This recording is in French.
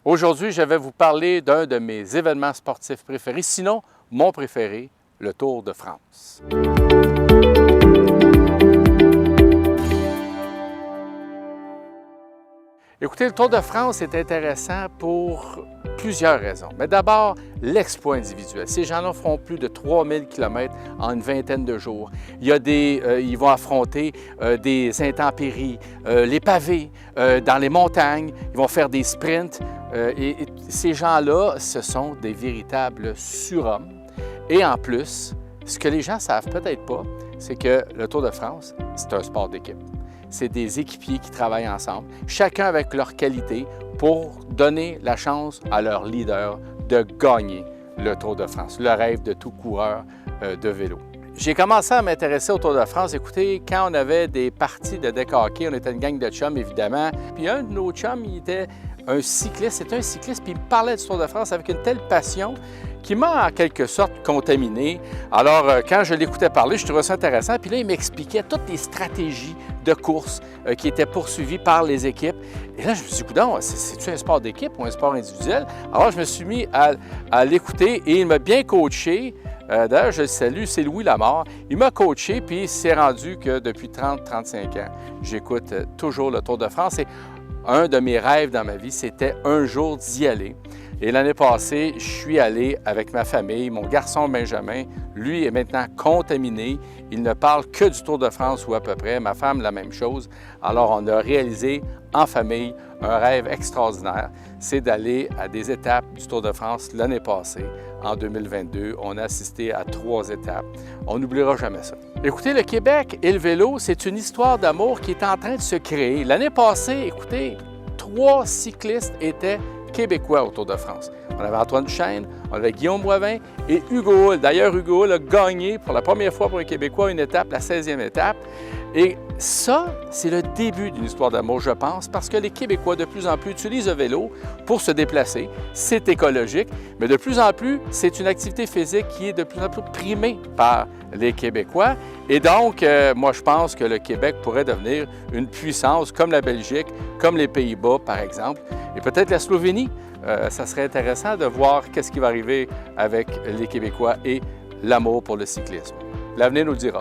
Aujourd'hui, je vais vous parler d'un de mes événements sportifs préférés, sinon mon préféré, le Tour de France. Écoutez, le Tour de France est intéressant pour plusieurs raisons. Mais d'abord, l'exploit individuel. Ces gens-là feront plus de 3000 km en une vingtaine de jours. Ils vont affronter des intempéries, les pavés, dans les montagnes. Ils vont faire des sprints. Et ces gens-là, ce sont des véritables surhommes. Et en plus, ce que les gens ne savent peut-être pas, c'est que le Tour de France, c'est un sport d'équipe. C'est des équipiers qui travaillent ensemble, chacun avec leur qualité, pour donner la chance à leur leader de gagner le Tour de France, le rêve de tout coureur de vélo. J'ai commencé à m'intéresser au Tour de France, écoutez, quand on avait des parties de deck hockey, on était une gang de chums évidemment, puis un de nos chums, il était un cycliste, c'était un cycliste, puis il me parlait du Tour de France avec une telle passion qui m'a en quelque sorte contaminé. Alors, quand je l'écoutais parler, je trouvais ça intéressant. Puis là, il m'expliquait toutes les stratégies de course qui étaient poursuivies par les équipes. Et là, je me suis dit, coudonc, c'est-tu un sport d'équipe ou un sport individuel? Alors, je me suis mis à l'écouter et il m'a bien coaché. D'ailleurs, je le salue, c'est Louis Lamar. Il m'a coaché, puis c'est rendu que depuis 30-35 ans, j'écoute toujours le Tour de France. Et un de mes rêves dans ma vie, c'était un jour d'y aller. Et l'année passée, je suis allé avec ma famille. Mon garçon Benjamin, lui, est maintenant contaminé. Il ne parle que du Tour de France ou à peu près. Ma femme, la même chose. Alors, on a réalisé en famille un rêve extraordinaire. C'est d'aller à des étapes du Tour de France l'année passée. En 2022, on a assisté à 3 étapes. On n'oubliera jamais ça. Écoutez, le Québec et le vélo, c'est une histoire d'amour qui est en train de se créer. L'année passée, écoutez, 3 cyclistes étaient québécois au Tour de France. On avait Antoine Duchesne, on avait Guillaume Boivin et Hugo Hull. D'ailleurs, Hugo Hull a gagné pour la première fois pour un Québécois une étape, la 16e étape. Et ça, c'est le début d'une histoire d'amour, je pense, parce que les Québécois de plus en plus utilisent le vélo pour se déplacer. C'est écologique, mais de plus en plus, c'est une activité physique qui est de plus en plus primée par les Québécois. Et donc, moi, je pense que le Québec pourrait devenir une puissance comme la Belgique, comme les Pays-Bas, par exemple, et peut-être la Slovénie. Ça serait intéressant de voir qu'est-ce qui va arriver avec les Québécois et l'amour pour le cyclisme. L'avenir nous le dira.